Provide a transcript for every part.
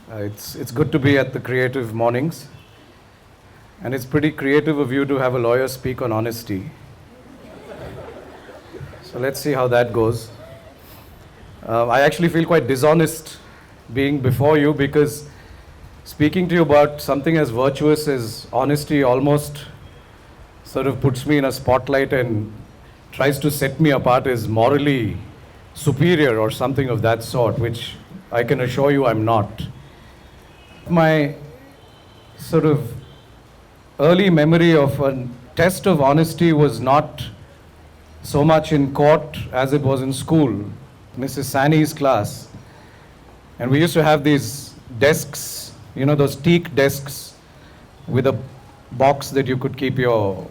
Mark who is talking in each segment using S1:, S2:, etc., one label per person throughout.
S1: It's good to be at the Creative Mornings, and it's pretty creative of you to have a lawyer speak on honesty. So let's see how that goes. I actually feel quite dishonest being before you because speaking to you about something as virtuous as honesty almost sort of puts me in a spotlight and tries to set me apart as morally superior or something of that sort, which I can assure you I'm not. My sort of early memory of a test of honesty was not so much in court as it was in school, Mrs. Sani's class. And we used to have these desks, those teak desks with a box that you could keep your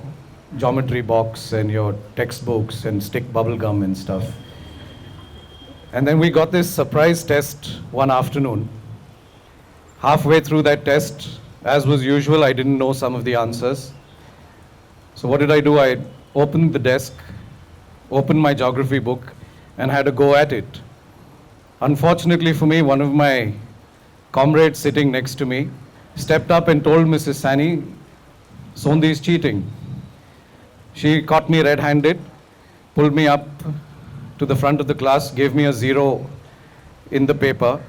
S1: geometry box and your textbooks and stick bubble gum and stuff. And then we got this surprise test one afternoon. Halfway through that test, as was usual, I didn't know some of the answers. So what did I do? I opened the desk, opened my geography book, and had a go at it. Unfortunately for me, one of my comrades sitting next to me stepped up and told Mrs. Sani, Sondhi is cheating. She caught me red-handed, pulled me up to the front of the class, gave me a 0 in the paper.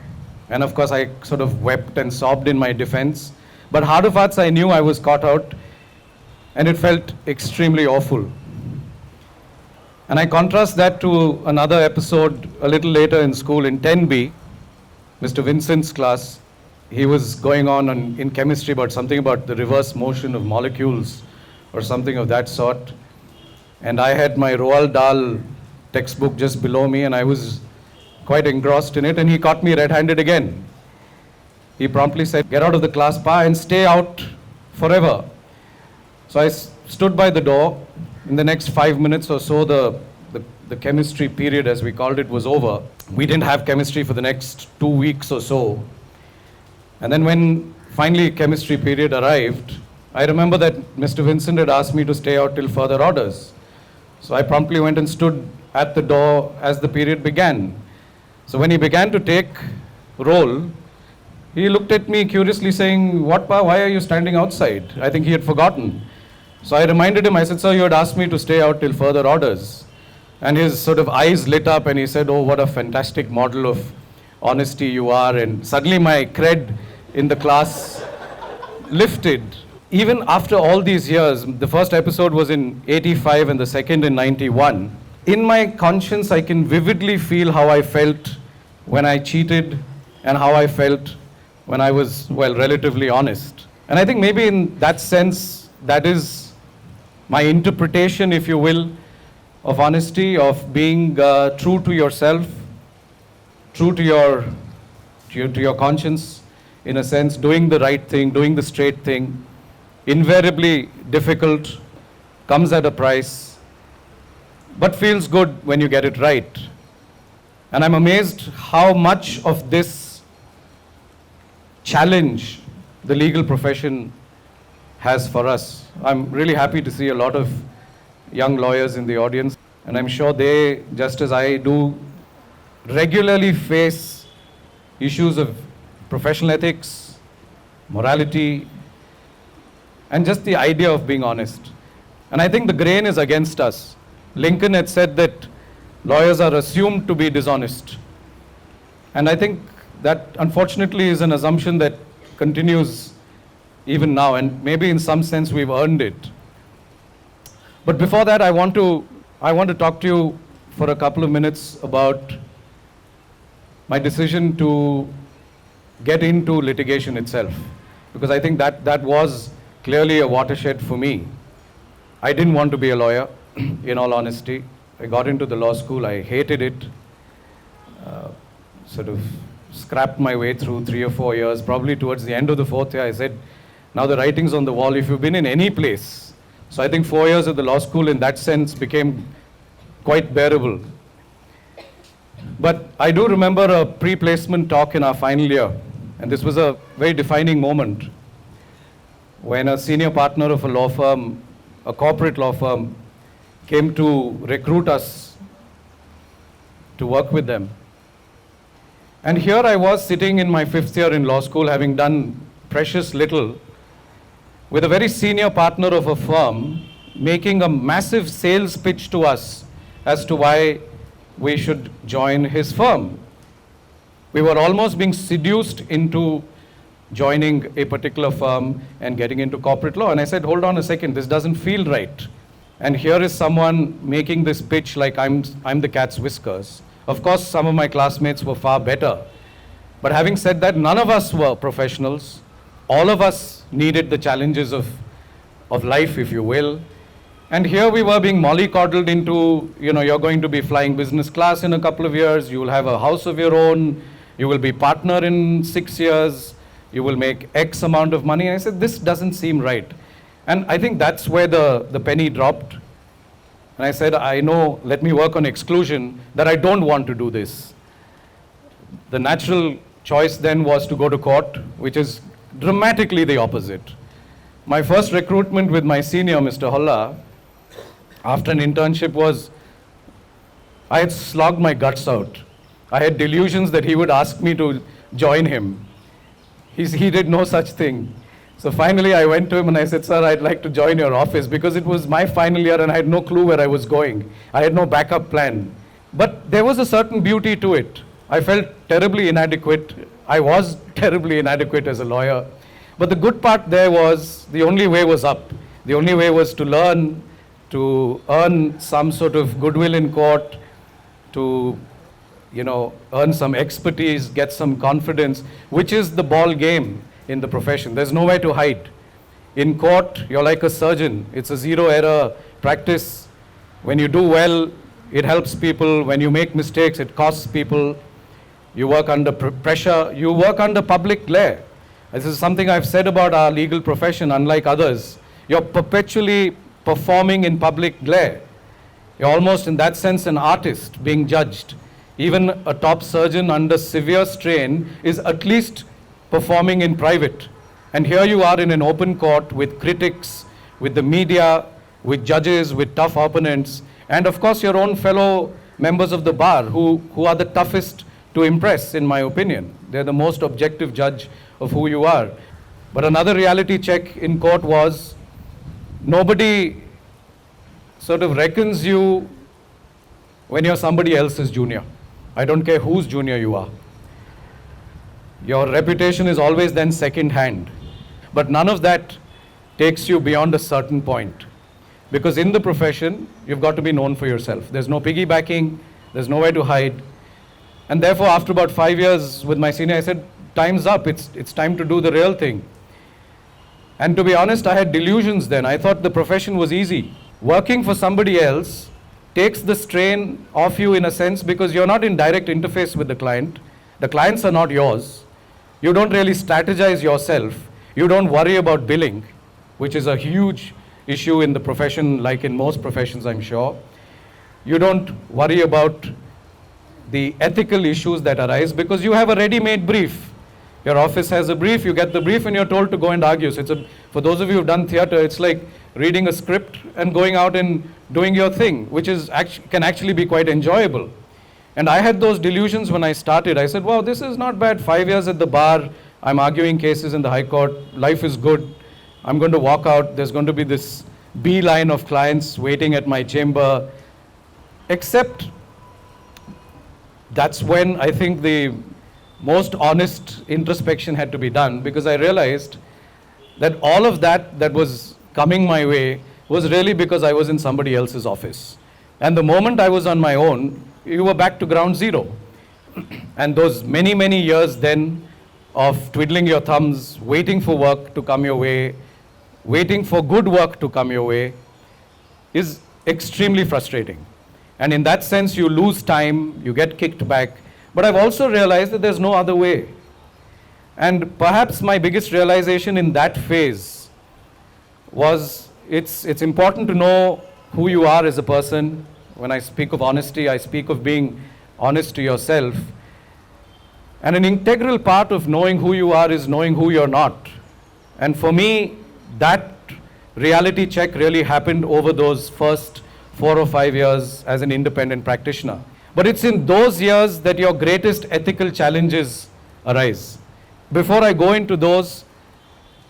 S1: And of course, I sort of wept and sobbed in my defense. But heart of hearts, I knew I was caught out, and it felt extremely awful. And I contrast that to another episode a little later in school in 10B, Mr. Vincent's class. He was going on in chemistry about something about the reverse motion of molecules or something of that sort. And I had my Roald Dahl textbook just below me, and I was quite engrossed in it, and he caught me red-handed again. He promptly said, "Get out of the class, Pa, and stay out forever." So I stood by the door. In the next 5 minutes or so, the chemistry period, as we called it, was over. We didn't have chemistry for the next 2 weeks or so. And then when finally chemistry period arrived, I remember that Mr. Vincent had asked me to stay out till further orders. So I promptly went and stood at the door as the period began. So when he began to take roll, he looked at me curiously saying, "What, Pa, why are you standing outside?" I think he had forgotten. So I reminded him, I said, "Sir, you had asked me to stay out till further orders." And his sort of eyes lit up and he said, "Oh, what a fantastic model of honesty you are." And suddenly my cred in the class lifted. Even after all these years, the first episode was in 85 and the second in 91. In my conscience, I can vividly feel how I felt when I cheated and how I felt when I was, relatively honest. And I think maybe in that sense, that is my interpretation, if you will, of honesty, of being true to yourself, true to your conscience, in a sense, doing the right thing, doing the straight thing, invariably difficult, comes at a price, but feels good when you get it right. And I'm amazed how much of this challenge the legal profession has for us. I'm really happy to see a lot of young lawyers in the audience, and I'm sure they, just as I do, regularly face issues of professional ethics, morality, and just the idea of being honest. And I think the grain is against us. Lincoln had said that lawyers are assumed to be dishonest. And I think that unfortunately is an assumption that continues even now, and maybe in some sense we've earned it. But before that, I want to talk to you for a couple of minutes about my decision to get into litigation itself, because I think that was clearly a watershed for me. I didn't want to be a lawyer, in all honesty. I got into the law school, I hated it, sort of scrapped my way through 3 or 4 years. Probably towards the end of the 4th year, I said, now the writing's on the wall. If you've been in any place, so I think 4 years at the law school in that sense became quite bearable. But I do remember a pre-placement talk in our final year, and this was a very defining moment when a senior partner of a law firm, a corporate law firm, came to recruit us to work with them. And here I was sitting in my 5th year in law school, having done precious little, with a very senior partner of a firm making a massive sales pitch to us as to why we should join his firm. We were almost being seduced into joining a particular firm and getting into corporate law. And I said, hold on a second, this doesn't feel right. And here is someone making this pitch like I'm the cat's whiskers. Of course, some of my classmates were far better. But having said that, none of us were professionals. All of us needed the challenges of life, if you will. And here we were being mollycoddled into, you're going to be flying business class in a couple of years, you will have a house of your own, you will be partner in 6 years, you will make X amount of money. And I said, this doesn't seem right. And I think that's where the penny dropped. And I said, I know, let me work on exclusion, that I don't want to do this. The natural choice then was to go to court, which is dramatically the opposite. My first recruitment with my senior, Mr. Holla, after an internship was, I had slogged my guts out. I had delusions that he would ask me to join him. He did no such thing. So finally I went to him and I said, sir, I'd like to join your office, because it was my final year and I had no clue where I was going. I had no backup plan. But there was a certain beauty to it. I felt terribly inadequate. I was terribly inadequate as a lawyer. But the good part there was, the only way was up. The only way was to learn, to earn some sort of goodwill in court, to earn some expertise, get some confidence, which is the ball game in the profession. There's nowhere to hide. In court, you're like a surgeon. It's a zero error practice. When you do well, it helps people. When you make mistakes, it costs people. You work under pressure. You work under public glare. This is something I've said about our legal profession, unlike others. You're perpetually performing in public glare. You're almost, in that sense, an artist being judged. Even a top surgeon under severe strain is at least performing in private. And here you are in an open court with critics, with the media, with judges, with tough opponents, and of course your own fellow members of the bar who are the toughest to impress, in my opinion. They're the most objective judge of who you are. But another reality check in court was, nobody sort of reckons you when you're somebody else's junior. I don't care whose junior you are. Your reputation is always then second hand. But none of that takes you beyond a certain point. Because in the profession, you've got to be known for yourself. There's no piggybacking, there's nowhere to hide. And therefore, after about 5 years with my senior, I said, time's up, it's time to do the real thing. And to be honest, I had delusions then. I thought the profession was easy. Working for somebody else takes the strain off you in a sense, because you're not in direct interface with the client. The clients are not yours. You don't really strategize yourself. You don't worry about billing, which is a huge issue in the profession, like in most professions, I'm sure. You don't worry about the ethical issues that arise, because you have a ready-made brief. Your office has a brief, you get the brief, and you're told to go and argue. So for those of you who've done theater, it's like reading a script and going out and doing your thing, which can actually be quite enjoyable. And I had those delusions when I started. I said, wow, this is not bad. 5 years at the bar, I'm arguing cases in the High Court, life is good. I'm going to walk out, there's going to be this beeline of clients waiting at my chamber. Except that's when I think the most honest introspection had to be done, because I realized that all of that was coming my way was really because I was in somebody else's office. And the moment I was on my own, you were back to ground zero. And those many, many years then of twiddling your thumbs, waiting for work to come your way, waiting for good work to come your way, is extremely frustrating. And in that sense, you lose time, you get kicked back. But I've also realized that there's no other way. And perhaps my biggest realization in that phase was it's important to know who you are as a person. When I speak of honesty, I speak of being honest to yourself. And an integral part of knowing who you are is knowing who you're not. And for me, that reality check really happened over those first 4 or 5 years as an independent practitioner. But it's in those years that your greatest ethical challenges arise. Before I go into those,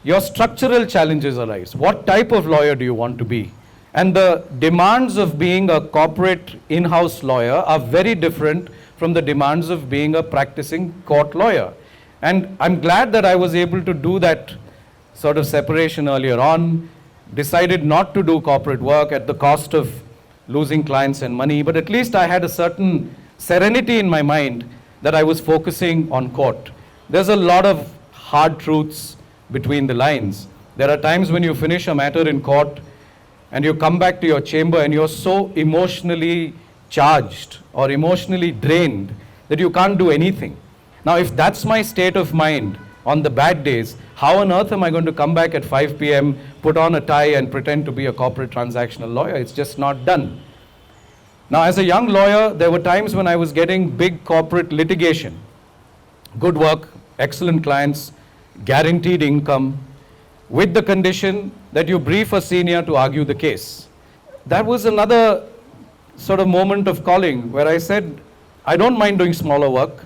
S1: your structural challenges arise. What type of lawyer do you want to be? And the demands of being a corporate in-house lawyer are very different from the demands of being a practicing court lawyer. And I'm glad that I was able to do that sort of separation earlier on, decided not to do corporate work at the cost of losing clients and money, but at least I had a certain serenity in my mind that I was focusing on court. There's a lot of hard truths between the lines. There are times when you finish a matter in court and you come back to your chamber and you're so emotionally charged or emotionally drained that you can't do anything. Now, if that's my state of mind on the bad days, how on earth am I going to come back at 5 p.m., put on a tie and pretend to be a corporate transactional lawyer? It's just not done. Now, as a young lawyer, there were times when I was getting big corporate litigation. Good work, excellent clients, guaranteed income, with the condition that you brief a senior to argue the case. That was another sort of moment of calling where I said, I don't mind doing smaller work.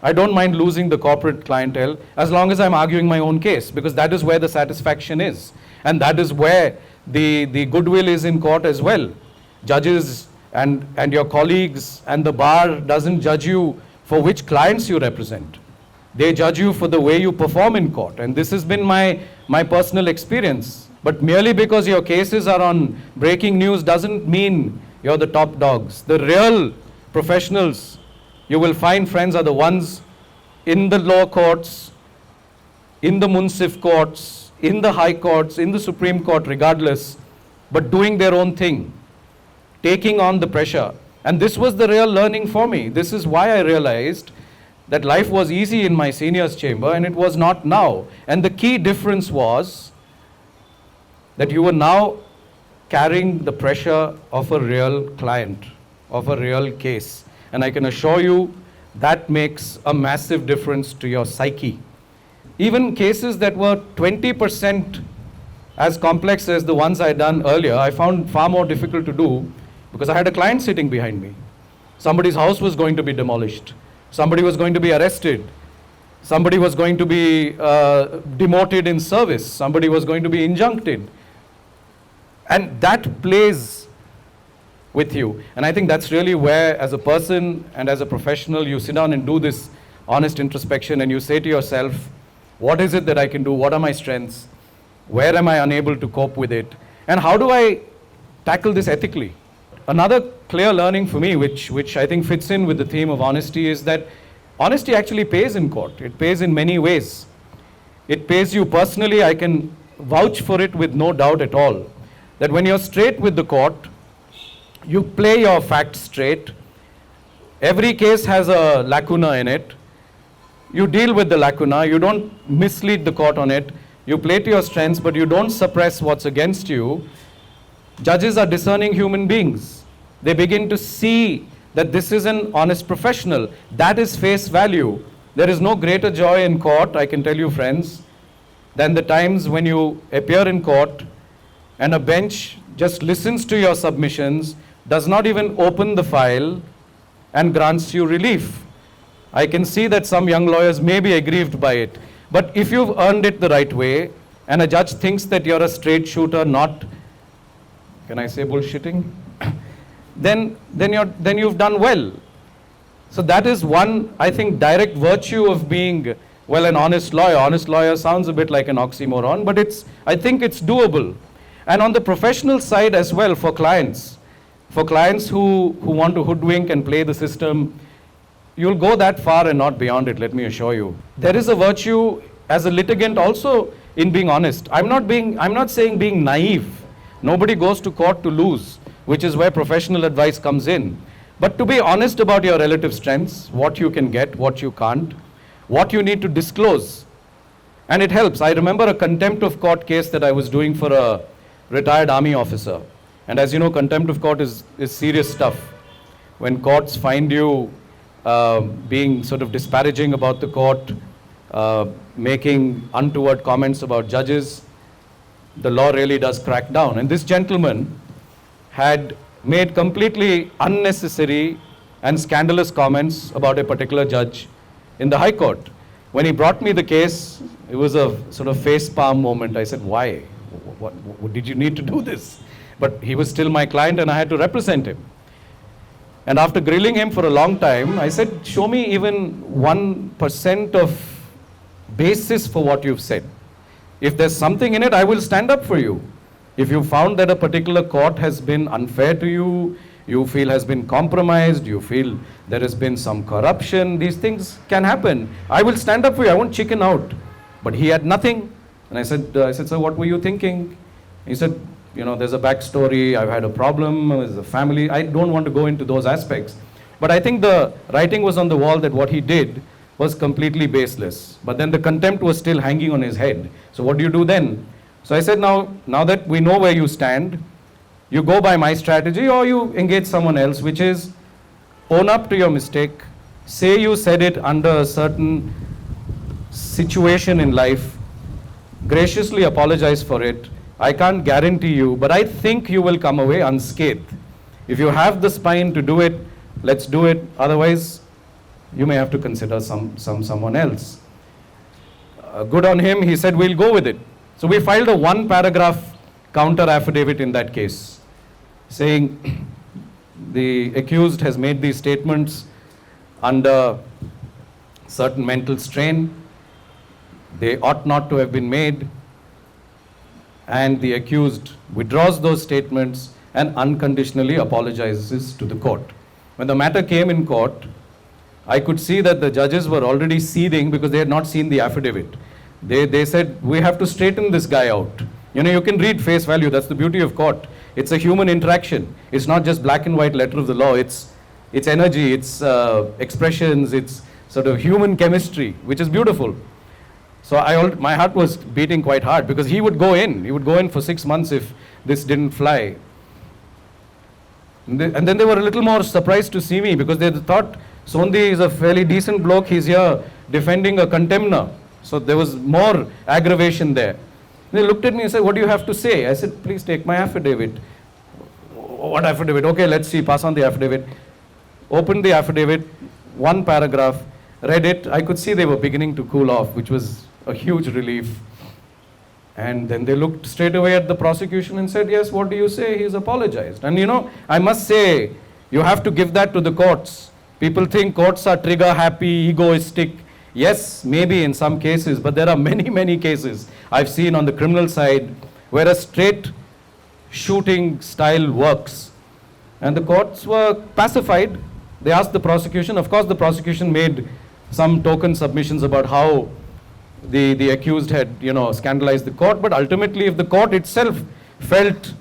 S1: I don't mind losing the corporate clientele as long as I'm arguing my own case, because that is where the satisfaction is. And that is where the goodwill is in court as well. Judges and your colleagues and the bar doesn't judge you for which clients you represent. They judge you for the way you perform in court. And this has been my personal experience. But merely because your cases are on breaking news doesn't mean you're the top dogs. The real professionals you will find, friends, are the ones in the law courts, in the municipal courts, in the high courts, in the Supreme Court, regardless, but doing their own thing, taking on the pressure. And this was the real learning for me. This is why I realized that life was easy in my senior's chamber and it was not now. And the key difference was that you were now carrying the pressure of a real client, of a real case. And I can assure you that makes a massive difference to your psyche. Even cases that were 20% as complex as the ones I'd done earlier, I found far more difficult to do because I had a client sitting behind me. Somebody's house was going to be demolished. Somebody was going to be arrested. Somebody was going to be demoted in service. Somebody was going to be injuncted. And that plays with you. And I think that's really where, as a person and as a professional, you sit down and do this honest introspection and you say to yourself, what is it that I can do? What are my strengths? Where am I unable to cope with it? And how do I tackle this ethically? Another clear learning for me, which I think fits in with the theme of honesty, is that honesty actually pays in court. It pays in many ways. It pays you personally. I can vouch for it with no doubt at all, that when you're straight with the court, you play your facts straight. Every case has a lacuna in it. You deal with the lacuna. You don't mislead the court on it. You play to your strengths, but you don't suppress what's against you. Judges are discerning human beings. They begin to see that this is an honest professional. That is face value. There is no greater joy in court, I can tell you, friends, than the times when you appear in court and a bench just listens to your submissions, does not even open the file, and grants you relief. I can see that some young lawyers may be aggrieved by it. But if you've earned it the right way, and a judge thinks that you're a straight shooter, not, can I say bullshitting? then you've done well. So that is one, I think, direct virtue of being, well, an honest lawyer. Honest lawyer sounds a bit like an oxymoron, but I think it's doable. And on the professional side as well, for clients who want to hoodwink and play the system, you'll go that far and not beyond it, let me assure you. There is a virtue as a litigant also in being honest. I'm not saying being naive. Nobody goes to court to lose, which is where professional advice comes in. But to be honest about your relative strengths, what you can get, what you can't, what you need to disclose. And it helps. I remember a contempt of court case that I was doing for a retired army officer. And as you know, contempt of court is serious stuff. When courts find you being sort of disparaging about the court, making untoward comments about judges, the law really does crack down. And this gentleman had made completely unnecessary and scandalous comments about a particular judge in the High Court. When he brought me the case, it was a sort of face palm moment. I said, why? What did you need to do this? But he was still my client and I had to represent him. And after grilling him for a long time, I said, show me even 1% of basis for what you've said. If there's something in it, I will stand up for you. If you found that a particular court has been unfair to you, you feel has been compromised, you feel there has been some corruption, these things can happen. I will stand up for you, I won't chicken out. But he had nothing. And I said, sir, what were you thinking? He said, there's a backstory, I've had a problem, there's a family. I don't want to go into those aspects. But I think the writing was on the wall that what he did was completely baseless. But then the contempt was still hanging on his head. So what do you do then? So I said, now that we know where you stand, you go by my strategy or you engage someone else, which is own up to your mistake, say you said it under a certain situation in life, graciously apologize for it. I can't guarantee you, but I think you will come away unscathed. If you have the spine to do it, let's do it. Otherwise, you may have to consider someone else. Good on him, he said, we'll go with it. So we filed a 1-paragraph counter affidavit in that case, saying the accused has made these statements under certain mental strain. They ought not to have been made. And the accused withdraws those statements and unconditionally apologizes to the court. When the matter came in court, I could see that the judges were already seething because they had not seen the affidavit. They said, we have to straighten this guy out. You can read face value. That's the beauty of court. It's a human interaction. It's not just black and white letter of the law. It's energy, it's expressions, it's sort of human chemistry, which is beautiful. So my heart was beating quite hard because he would go in. He would go in for 6 months if this didn't fly. And then they were a little more surprised to see me because they thought Sondhi is a fairly decent bloke. He's here defending a contemner. So there was more aggravation there. They looked at me and said, what do you have to say? I said, please take my affidavit. What affidavit? Okay, let's see, pass on the affidavit. Opened the affidavit, 1 paragraph, read it. I could see they were beginning to cool off, which was a huge relief. And then they looked straight away at the prosecution and said, yes, what do you say? He's apologized. And I must say, you have to give that to the courts. People think courts are trigger happy, egoistic. Yes, maybe in some cases, but there are many, many cases I've seen on the criminal side where a straight shooting style works. And the courts were pacified. They asked the prosecution. Of course, the prosecution made some token submissions about how the accused had, scandalized the court. But ultimately, if the court itself felt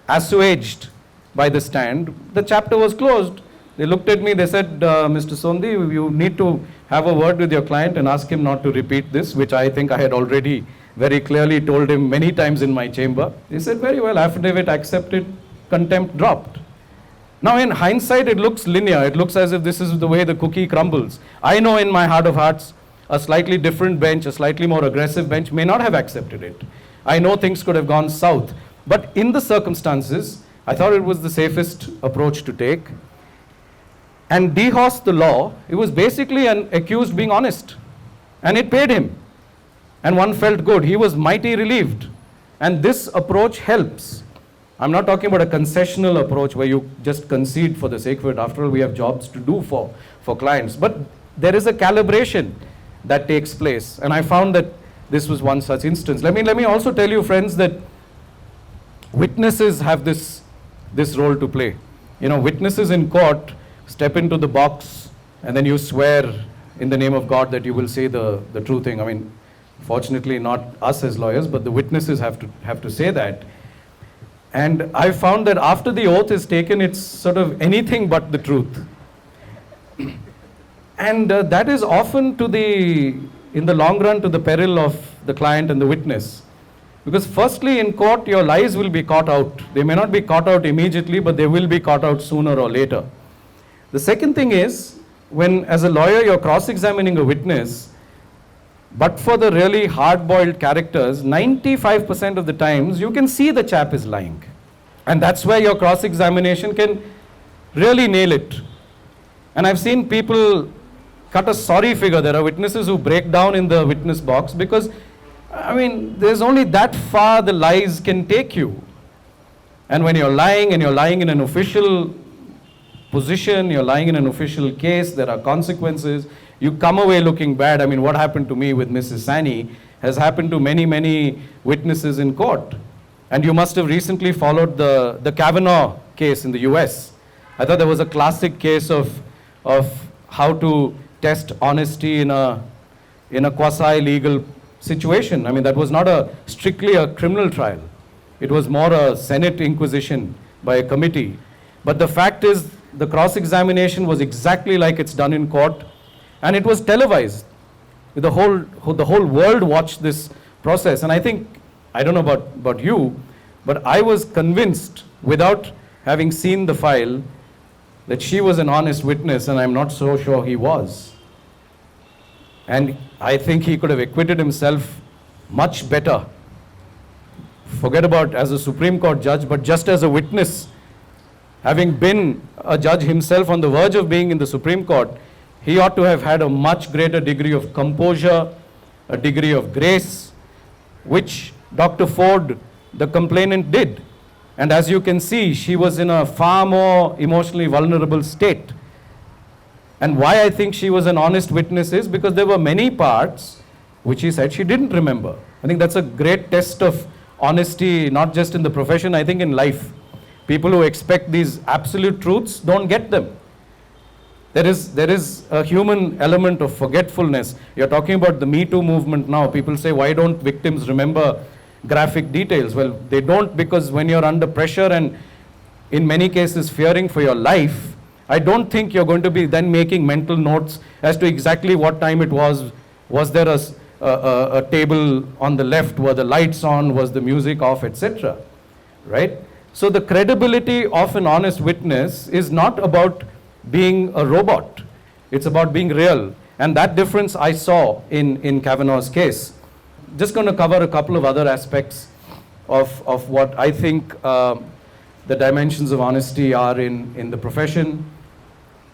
S1: assuaged by the stand, the chapter was closed. They looked at me, they said, Mr. Sondhi, you need to have a word with your client and ask him not to repeat this, which I think I had already very clearly told him many times in my chamber. He said, very well, affidavit accepted, contempt dropped. Now in hindsight, it looks linear. It looks as if this is the way the cookie crumbles. I know in my heart of hearts, a slightly different bench, a slightly more aggressive bench may not have accepted it. I know things could have gone south. But in the circumstances, I thought it was the safest approach to take. And dehorse the law, it was basically an accused being honest. And it paid him. And one felt good. He was mighty relieved. And this approach helps. I'm not talking about a concessional approach where you just concede for the sake of it. After all, we have jobs to do for clients. But there is a calibration that takes place. And I found that this was one such instance. Let me also tell you, friends, that witnesses have this role to play. Witnesses in court step into the box and then you swear in the name of God that you will say the true thing. I mean, fortunately not us as lawyers, but the witnesses have to say that. And I found that after the oath is taken, it's sort of anything but the truth. And that is often in the long run, to the peril of the client and the witness. Because firstly, in court, your lies will be caught out. They may not be caught out immediately, but they will be caught out sooner or later. The second thing is, when as a lawyer you're cross-examining a witness, but for the really hard-boiled characters, 95% of the times you can see the chap is lying. And that's where your cross-examination can really nail it. And I've seen people cut a sorry figure. There are witnesses who break down in the witness box because, I mean, there's only that far the lies can take you. And when you're lying and you're lying in an official position, you're lying in an official case, there are consequences. You come away looking bad. I mean, what happened to me with Mrs. Sani has happened to many, many witnesses in court. And you must have recently followed the Kavanaugh case in the US. I thought there was a classic case of how to test honesty in a quasi-legal situation. I mean, that was not strictly a criminal trial. It was more a Senate inquisition by a committee. But the fact is, the cross-examination was exactly like it's done in court, and it was televised. The whole world watched this process. And I think, I don't know about you, but I was convinced, without having seen the file, that she was an honest witness, and I'm not so sure he was. And I think he could have acquitted himself much better. Forget about as a Supreme Court judge, but just as a witness, having been a judge himself on the verge of being in the Supreme Court, he ought to have had a much greater degree of composure, a degree of grace, which Dr. Ford, the complainant, did. And as you can see, she was in a far more emotionally vulnerable state. And why I think she was an honest witness is because there were many parts which he said she didn't remember. I think that's a great test of honesty, not just in the profession, I think in life. People who expect these absolute truths don't get them. There is a human element of forgetfulness. You're talking about the Me Too movement now. People say, why don't victims remember graphic details? Well, they don't, because when you're under pressure and in many cases fearing for your life, I don't think you're going to be then making mental notes as to exactly what time it was. Was there a table on the left? Were the lights on? Was the music off, etc.? Right? So the credibility of an honest witness is not about being a robot. It's about being real. And that difference I saw in Kavanaugh's case. Just going to cover a couple of other aspects of what I think the dimensions of honesty are in the profession.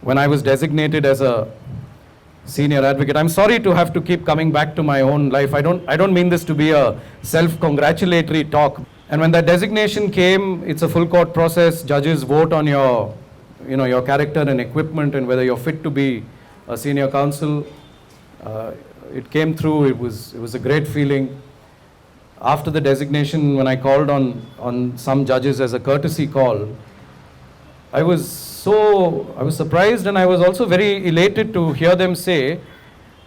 S1: When I was designated as a senior advocate, I'm sorry to have to keep coming back to my own life. I don't mean this to be a self-congratulatory talk. And when that designation came, it's a full court process. Judges vote on your character and equipment and whether you're fit to be a senior counsel. It came through. It was a great feeling. After the designation, when I called on some judges as a courtesy call, I was surprised, and I was also very elated to hear them say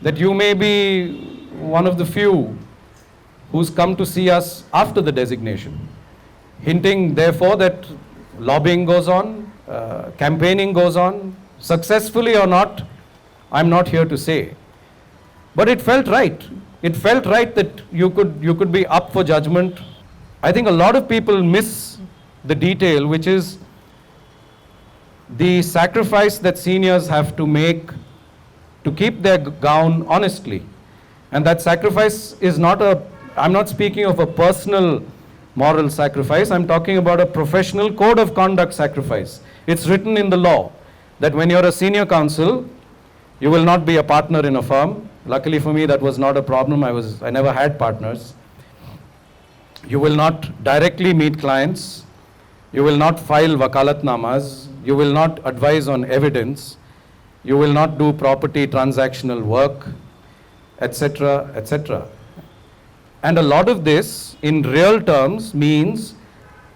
S1: that you may be one of the few who's come to see us after the designation, hinting therefore that lobbying goes on, campaigning goes on, successfully or not, I'm not here to say. But it felt right. It felt right that you could be up for judgment. I think a lot of people miss the detail, which is the sacrifice that seniors have to make to keep their gown honestly. And that sacrifice is I'm not speaking of a personal moral sacrifice, I'm talking about a professional code of conduct sacrifice. It's written in the law that when you're a senior counsel, you will not be a partner in a firm. Luckily for me, that was not a problem. I never had partners. You will not directly meet clients. You will not file wakalatnamas. You will not advise on evidence. You will not do property transactional work, etc., etc. And a lot of this, in real terms, means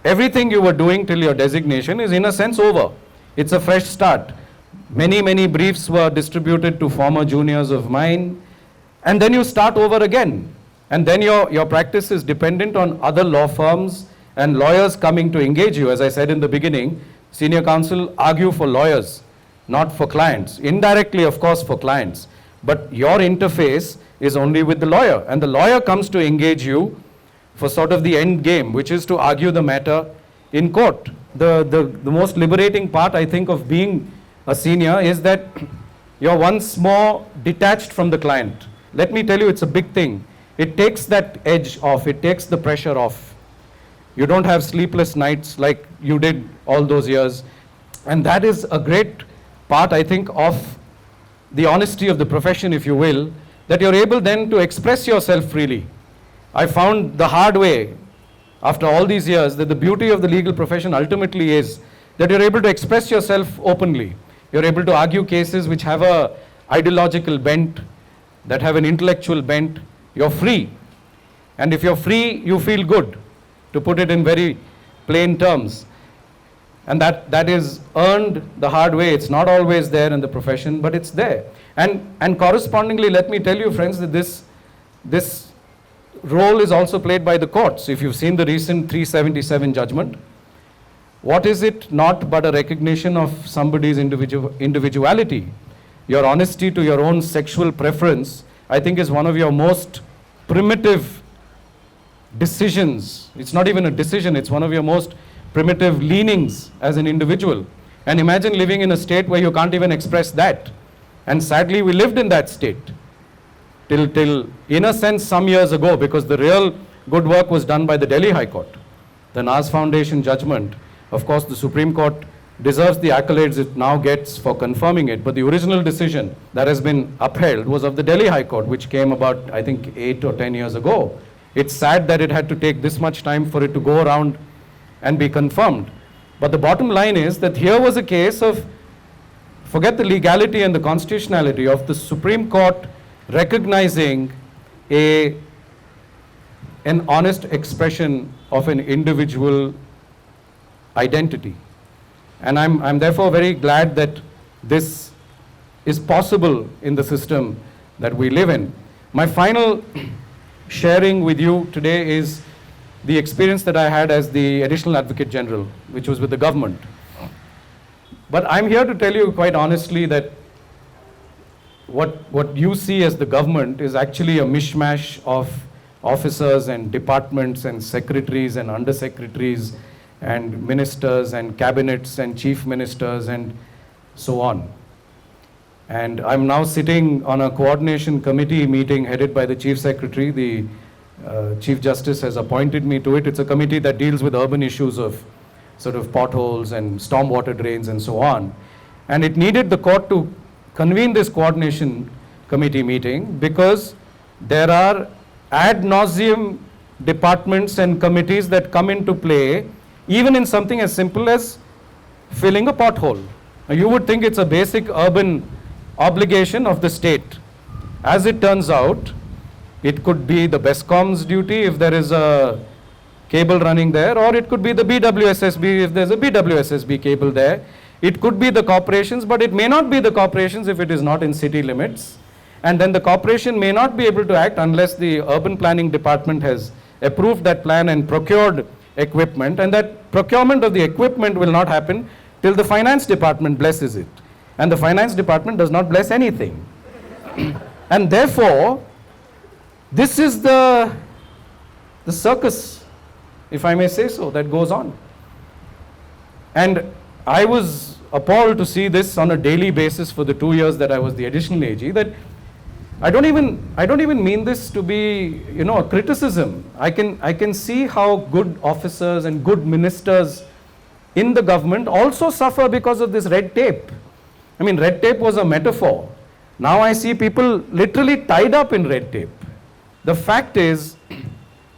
S1: everything you were doing till your designation is in a sense over. It's a fresh start. Many, many briefs were distributed to former juniors of mine, and then you start over again. And then your practice is dependent on other law firms and lawyers coming to engage you. As I said in the beginning, senior counsel argue for lawyers, not for clients. Indirectly, of course, for clients. But your interface is only with the lawyer. And the lawyer comes to engage you for sort of the end game, which is to argue the matter in court. The most liberating part, I think, of being a senior is that you're once more detached from the client. Let me tell you, it's a big thing. It takes that edge off. It takes the pressure off. You don't have sleepless nights like you did all those years. And that is a great part, I think, of the honesty of the profession, if you will, that you're able then to express yourself freely. I found the hard way, after all these years, that the beauty of the legal profession ultimately is that you're able to express yourself openly. You're able to argue cases which have a ideological bent, that have an intellectual bent. You're free. And if you're free, you feel good, to put it in very plain terms. And that is earned the hard way. It's not always there in the profession, but it's there. And correspondingly, let me tell you, friends, that this role is also played by the courts. If you've seen the recent 377 judgment, what is it not but a recognition of somebody's individuality? Your honesty to your own sexual preference, I think, is one of your most primitive decisions. It's not even a decision, it's one of your most primitive leanings as an individual. And imagine living in a state where you can't even express that. And sadly, we lived in that state till in a sense some years ago, because the real good work was done by the Delhi High Court. The Naz Foundation judgment, of course, the Supreme Court deserves the accolades it now gets for confirming it, but the original decision that has been upheld was of the Delhi High Court, which came about, I think, 8 or 10 years ago. It's sad that it had to take this much time for it to go around and be confirmed. But the bottom line is that here was a case of, forget the legality and the constitutionality, of the Supreme Court recognizing an honest expression of an individual identity. And I'm therefore very glad that this is possible in the system that we live in. My final sharing with you today is the experience that I had as the Additional Advocate General, which was with the government. But I'm here to tell you quite honestly that what you see as the government is actually a mishmash of officers and departments and secretaries and undersecretaries and ministers and cabinets and chief ministers and so on. And I'm now sitting on a coordination committee meeting headed by the Chief Secretary. The Chief Justice has appointed me to it. It's a committee that deals with urban issues of sort of potholes and stormwater drains and so on. And it needed the court to convene this coordination committee meeting because there are ad nauseum departments and committees that come into play even in something as simple as filling a pothole. Now, you would think it's a basic urban obligation of the state. As it turns out, it could be the BESCOM's duty if there is a cable running there, or it could be the BWSSB if there's a BWSSB cable there. It could be the corporations, but it may not be the corporations if it is not in city limits. And then the corporation may not be able to act unless the urban planning department has approved that plan and procured equipment. And that procurement of the equipment will not happen till the finance department blesses it. And the finance department does not bless anything. And therefore, this is the circus, if I may say so, that goes on. And I was appalled to see this on a daily basis for the 2 years that I was the additional AG, that I don't even mean this to be, a criticism. I can see how good officers and good ministers in the government also suffer because of this red tape. I mean, red tape was a metaphor. Now I see people literally tied up in red tape. The fact is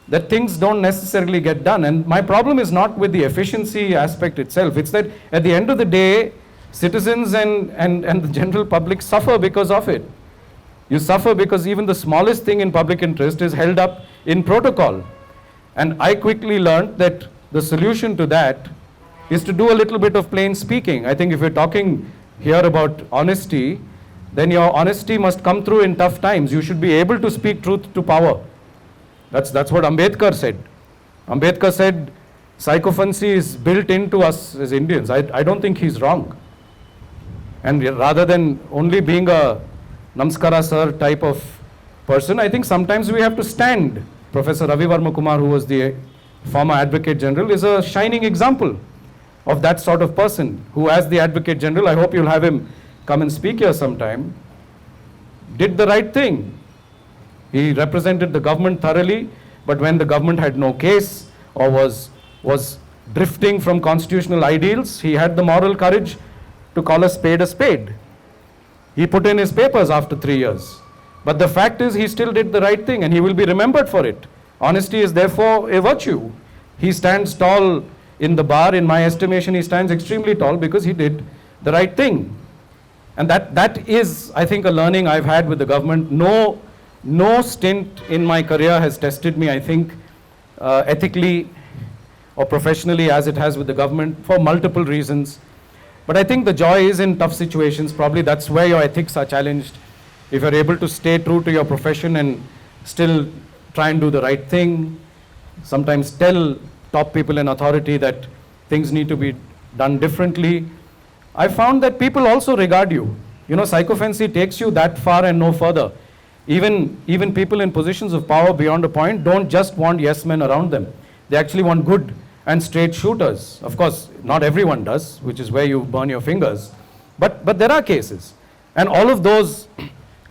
S1: that things don't necessarily get done. And my problem is not with the efficiency aspect itself. It's that at the end of the day, citizens and the general public suffer because of it. You suffer because even the smallest thing in public interest is held up in protocol. And I quickly learned that the solution to that is to do a little bit of plain speaking. I think if you're talking here about honesty, then your honesty must come through in tough times. You should be able to speak truth to power. That's what Ambedkar said. Ambedkar said sycophancy is built into us as Indians. I don't think he's wrong. And rather than only being a Namaskara sir type of person, I think sometimes we have to stand. Professor Ravi Varma Kumar, who was the former Advocate General, is a shining example of that sort of person who, as the Advocate General, I hope you'll have him come and speak here sometime, did the right thing. He represented the government thoroughly, but when the government had no case or was drifting from constitutional ideals, he had the moral courage to call a spade a spade. He put in his papers after 3 years. But the fact is, he still did the right thing and he will be remembered for it. Honesty is therefore a virtue. He stands tall in the bar. In my estimation, he stands extremely tall because he did the right thing. And that is, I think, a learning I've had with the government. No stint in my career has tested me, I think, ethically or professionally as it has with the government for multiple reasons. But I think the joy is in tough situations. Probably that's where your ethics are challenged. If you're able to stay true to your profession and still try and do the right thing, sometimes tell top people in authority that things need to be done differently. I found that people also regard you. You know, psychophancy takes you that far and no further. Even people in positions of power beyond a point don't just want yes men around them. They actually want good and straight shooters. Of course, not everyone does, which is where you burn your fingers. But there are cases. And all of those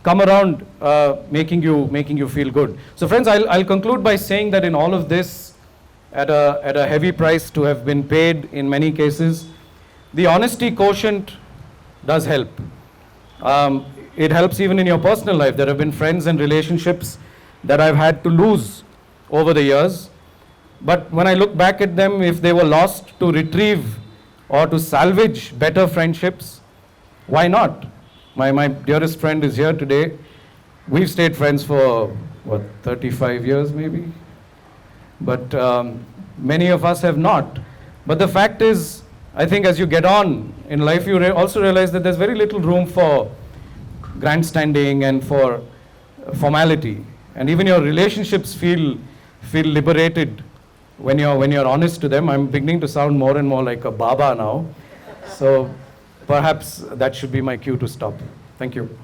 S1: come around making you feel good. So friends, I'll conclude by saying that in all of this, at a heavy price to have been paid in many cases, the honesty quotient does help. It helps even in your personal life. There have been friends and relationships that I've had to lose over the years. But when I look back at them, if they were lost to retrieve or to salvage better friendships, why not? My dearest friend is here today. We've stayed friends for, 35 years maybe? But many of us have not. But the fact is, I think as you get on in life, you also realize that there's very little room for grandstanding and for formality. And even your relationships feel liberated when you're honest to them. I'm beginning to sound more and more like a Baba now. So perhaps that should be my cue to stop. Thank you.